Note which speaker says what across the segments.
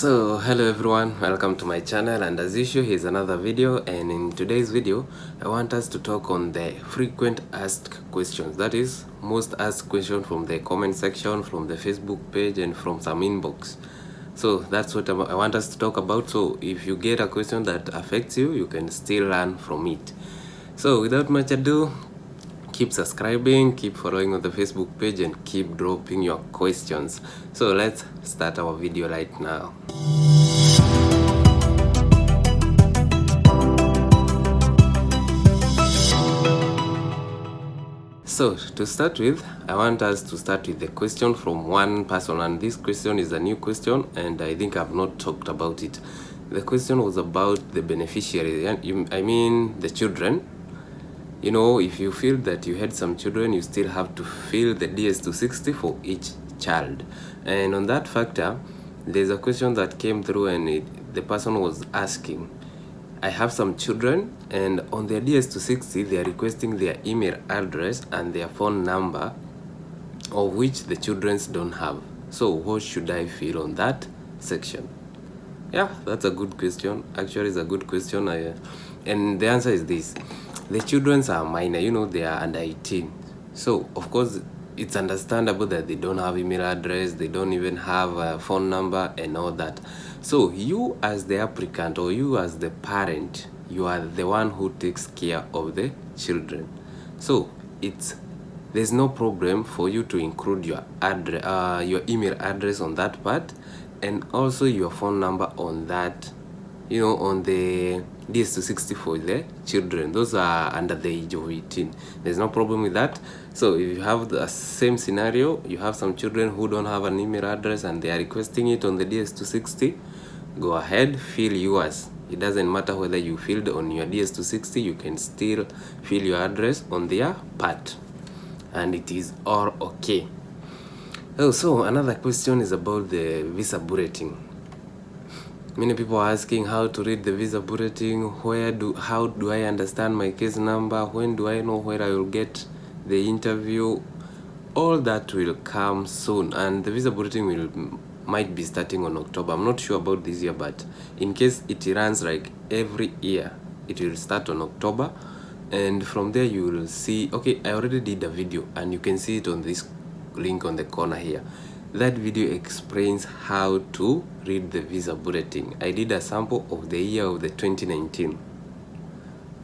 Speaker 1: So hello everyone, welcome to my channel, and as usual here's another video. And in today's video I want us to talk on the frequent asked questions, that is most asked questions from the comment section, from the Facebook page, and from some inbox. So that's what I want us to talk about. So if you get a question that affects you, you can still learn from it. So without much ado, keep subscribing, keep following on the Facebook page, and keep dropping your questions. So let's start our video right now. So to start with, I want us to start with the question from one person, and this question is a new question and I think I've not talked about it. The question was about the beneficiaries, I mean the children. You know, if you feel that you had some children, you still have to fill the DS260 for each child. And on that factor, there's a question that came through, and the person was asking, I have some children, and on their DS260, they are requesting their email address and their phone number, of which the children don't have. So what should I fill on that section? Yeah, that's a good question. Actually, it's a good question. And the answer is this. The children are minor, you know, they are under 18. So, of course, it's understandable that they don't have email address, they don't even have a phone number and all that. So, you as the applicant, or you as the parent, you are the one who takes care of the children. So, there's no problem for you to include your address, your email address on that part, and also your phone number on that, you know, on the DS260 for the children. Those are under the age of 18. There's no problem with that. So if you have the same scenario, you have some children who don't have an email address and they are requesting it on the DS260, go ahead, fill yours. It doesn't matter whether you filled on your DS260, you can still fill your address on their part, and it is all okay. Oh, so another question is about the visa bulletin. Many people are asking how to read the visa bulletin, how do I understand my case number, when do I know where I will get the interview. All that will come soon, and the visa bulletin might be starting on October. I'm not sure about this year, but in case it runs like every year, it will start on October, and from there you will see. Okay, I already did a video and you can see it on this link on the corner here. That video explains how to read the visa bulletin. I did a sample of the year of the 2019.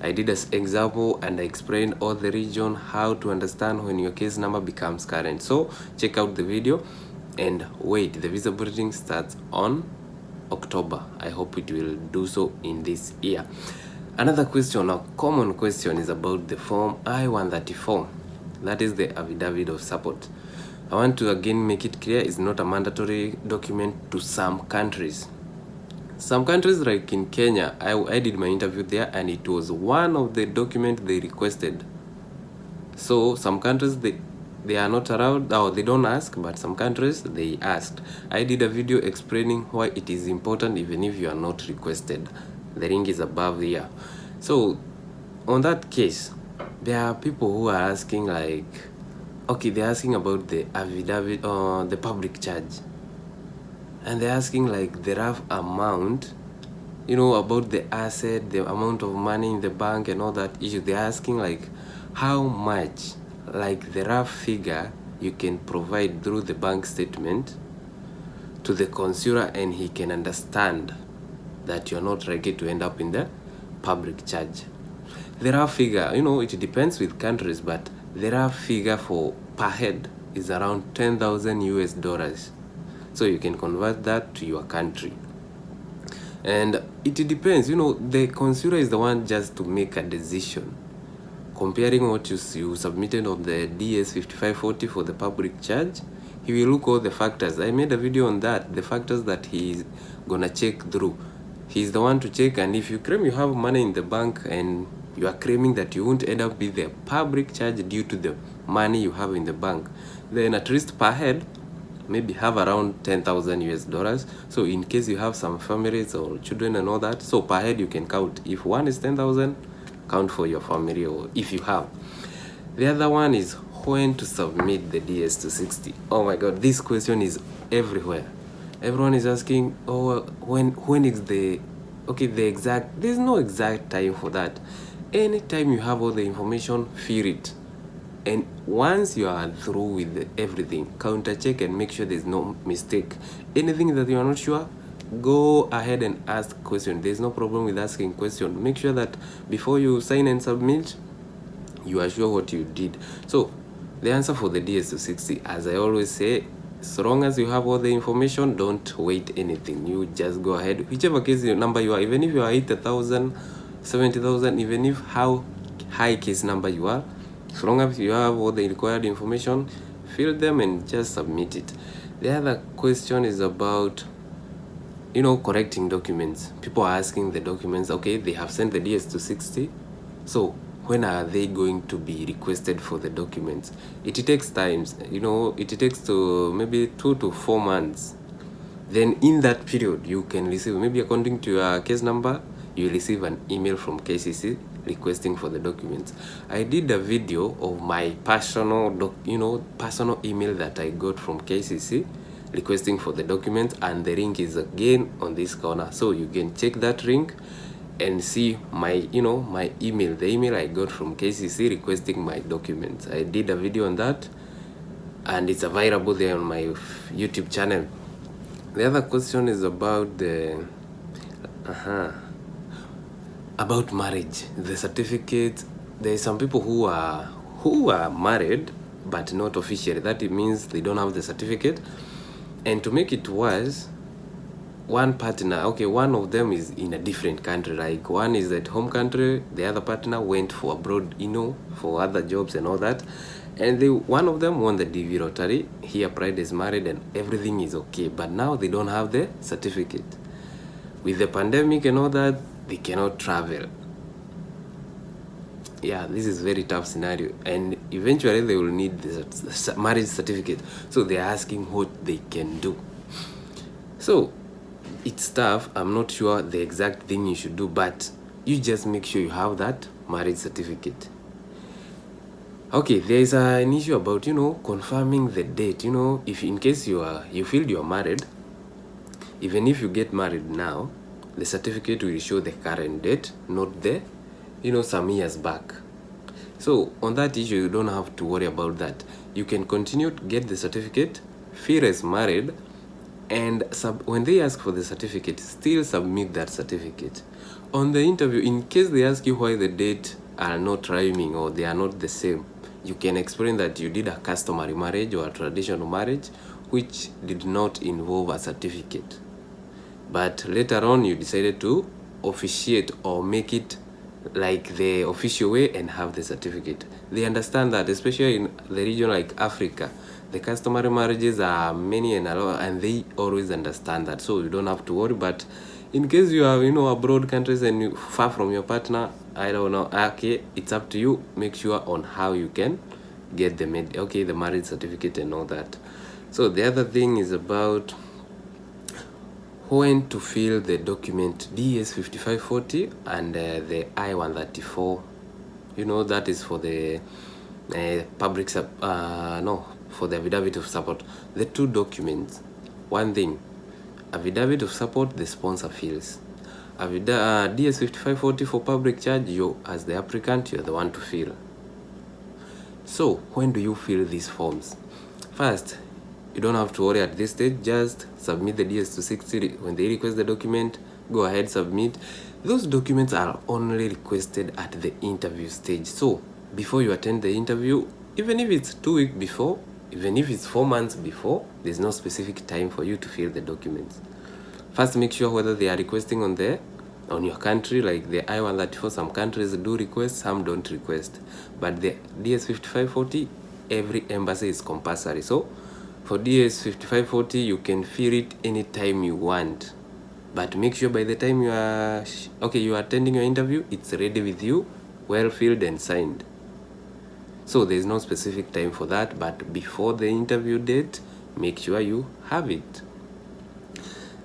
Speaker 1: I did an example and I explained all the region, how to understand when your case number becomes current. So check out the video and wait, the visa bulletin starts on October. I hope it will do so in this year. Another question, a common question, is about the form I-134. That is the affidavit of support. I want to again make it clear, it's not a mandatory document to some countries. Some countries, like in Kenya, I did my interview there and it was one of the documents they requested. So some countries, they are not allowed, or they don't ask, but some countries they asked. I did a video explaining why it is important even if you are not requested. The link is above here. So on that case, there are people who are asking, like, okay, they're asking about the affidavit or the public charge, and they're asking like the rough amount, you know, about the asset, the amount of money in the bank and all that issue. They're asking like how much, like the rough figure you can provide through the bank statement to the consular, and he can understand that you're not likely to end up in the public charge. The rough figure, you know, it depends with countries, but the rough figure for per head is around 10,000 US dollars. So you can convert that to your country. And it depends, you know, the consular is the one just to make a decision. Comparing what you submitted on the DS5540 for the public charge, he will look all the factors. I made a video on that, the factors that he's gonna check through. He's the one to check, and if you claim you have money in the bank and you are claiming that you won't end up with the public charge due to the money you have in the bank, then at least per head, maybe have around 10,000 US dollars. So in case you have some families or children and all that, so per head you can count. If one is 10,000, count for your family, or if you have. The other one is when to submit the DS260. Oh my God, this question is everywhere. Everyone is asking, oh, when is the exact. There's no exact time for that. Anytime you have all the information, fill it. And once you are through with everything, counter check and make sure there's no mistake. Anything that you are not sure, go ahead and ask question. There's no problem with asking question. Make sure that before you sign and submit, you are sure what you did. So the answer for the DS260, as I always say, so long as you have all the information, don't wait anything. You just go ahead, whichever case number you are, even if you are 80,000, 70,000, even if how high case number you are, so long as you have all the required information, fill them and just submit it. The other question is about, correcting documents. People are asking the documents, okay, they have sent the DS260, so when are they going to be requested for the documents? It takes times, it takes to maybe 2 to 4 months. Then in that period, you can receive, maybe according to your case number, you receive an email from KCC requesting for the documents. I did a video of my personal email that I got from KCC requesting for the documents, and the link is again on this corner, so you can check that link and see my my email, the email I got from KCC requesting my documents. I did a video on that and it's available there on my YouTube channel. The other question is about the about marriage, the certificate. There are some people who are married but not officially. That means they don't have the certificate. And to make it worse, one partner, one of them is in a different country, like one is at home country, the other partner went for abroad, for other jobs and all that, and one of them won the DV lottery. He applied as married and everything is okay, but now they don't have the certificate. With the pandemic and all that, they cannot travel. Yeah, this is very tough scenario, and eventually they will need the marriage certificate, so they're asking what they can do. So it's tough. I'm not sure the exact thing you should do, but you just make sure you have that marriage certificate. Okay, there is an issue about confirming the date. If in case you feel you're married, even if you get married now, the certificate will show the current date, not the some years back. So on that issue, you don't have to worry about that. You can continue to get the certificate, feel as married, and when they ask for the certificate, still submit that certificate. On the interview, in case they ask you why the date are not rhyming or they are not the same, you can explain that you did a customary marriage or a traditional marriage which did not involve a certificate, but later on you decided to officiate or make it like the official way and have the certificate. They understand that, especially in the region like Africa, the customary marriages are many and a lot, and they always understand that, so you don't have to worry. But in case you are abroad countries and you far from your partner, I don't know, okay, it's up to you. Make sure on how you can get the marriage certificate and all that. So the other thing is about when to fill the document DS5540 and the I-134. That is for the for the affidavit of support. The two documents. One thing, affidavit of support, the sponsor fills. DS5540 for public charge, you as the applicant, you're the one to fill. So when do you fill these forms? First, you don't have to worry at this stage. Just submit the DS260. When they request the document, go ahead, submit. Those documents are only requested at the interview stage. So before you attend the interview, even if it's 2 weeks before, even if it's 4 months before, there's no specific time for you to fill the documents. First, make sure whether they are requesting on your country, like the I-134. Some countries do request, some don't request. But the DS5540, every embassy is compulsory. So for DS5540, you can fill it anytime you want. But make sure by the time you are attending your interview, it's ready with you, well filled and signed. So there's no specific time for that, but before the interview date, make sure you have it.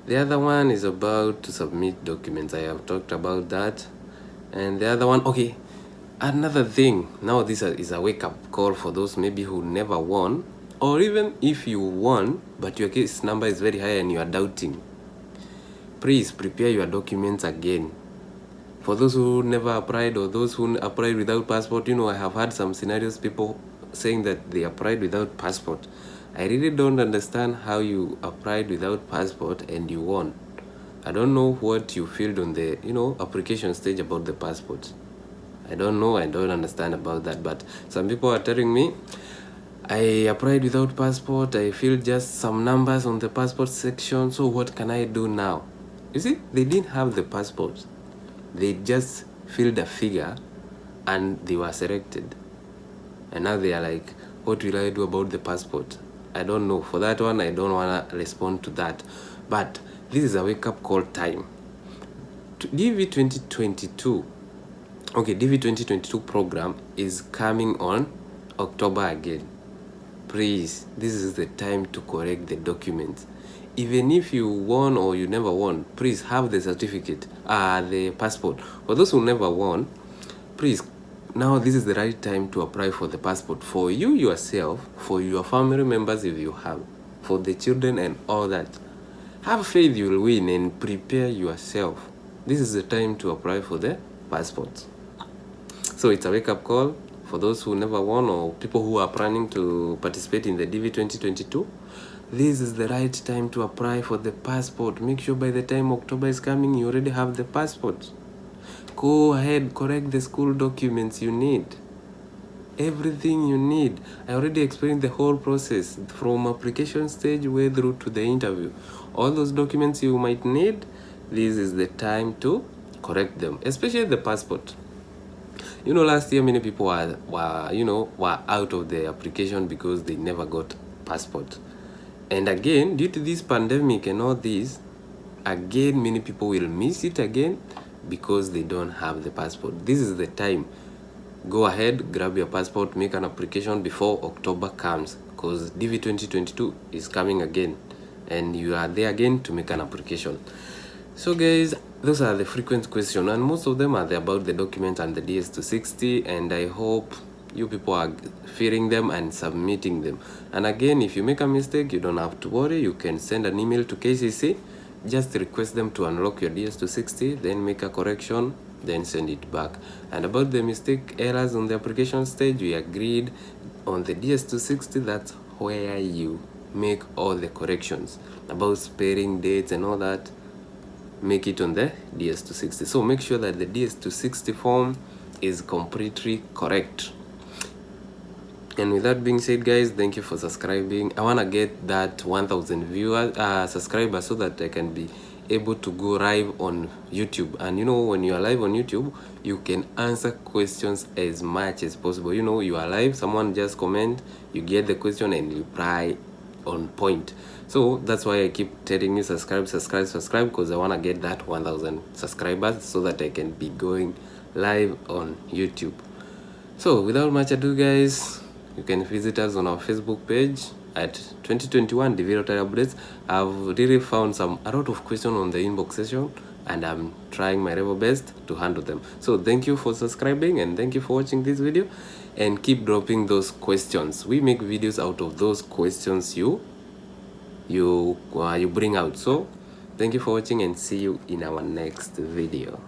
Speaker 1: The other one is about to submit documents. I have talked about that. And the other one, another thing, now this is a wake-up call for those maybe who never won. Or even if you won but your case number is very high and you are doubting, please prepare your documents again. For those who never applied or those who applied without passport, I have had some scenarios, people saying that they applied without passport. I really don't understand how you applied without passport and you won. I don't know what you filled on the application stage about the passport. I don't know, I don't understand about that. But some people are telling me, I applied without passport, I filled just some numbers on the passport section, so what can I do now? You see, they didn't have the passport. They just filled a figure and they were selected. And now they are like, what will I do about the passport? I don't know. For that one, I don't want to respond to that. But this is a wake-up call time. DV 2022, DV 2022 program is coming on October again. Please, this is the time to correct the documents. Even if you won or you never won, please have the certificate, the passport. For those who never won, please, now this is the right time to apply for the passport for you yourself, for your family members if you have, for the children and all that. Have faith you'll win and prepare yourself. This is the time to apply for the passport. So it's a wake-up call for those who never won or people who are planning to participate in the DV 2022. This is the right time to apply for the passport. Make sure by the time October is coming, you already have the passport. Go ahead, correct the school documents you need. Everything you need. I already explained the whole process from application stage way through to the interview. All those documents you might need, this is the time to correct them, especially the passport. Last year many people were out of the application because they never got passport. And again, due to this pandemic and all this, again many people will miss it again because they don't have the passport. This is the time. Go ahead, grab your passport, make an application before October comes, because DV 2022 is coming again and you are there again to make an application. So guys, those are the frequent questions, and most of them are about the document and the DS260, and I hope you people are filling them and submitting them. And again, if you make a mistake, you don't have to worry. You can send an email to KCC, just request them to unlock your DS260, then make a correction, then send it back. And about the mistake errors on the application stage, we agreed on the DS260, that's where you make all the corrections about spelling, dates and all that. Make it on the DS260. So make sure that the DS260 form is completely correct. And with that being said, guys, thank you for subscribing. I want to get that 1,000 viewers, subscribers, so that I can be able to go live on YouTube. And when you are live on YouTube, you can answer questions as much as possible. You are live, someone just comment, you get the question and reply on point. So that's why I keep telling you subscribe, because I want to get that 1,000 subscribers so that I can be going live on YouTube. So without much ado, guys, you can visit us on our Facebook page at 2021 DV Lottery Updates. I've really found a lot of questions on the inbox session, and I'm trying my level best to handle them. So thank you for subscribing and thank you for watching this video, and keep dropping those questions. We make videos out of those questions you bring out. So thank you for watching and see you in our next video.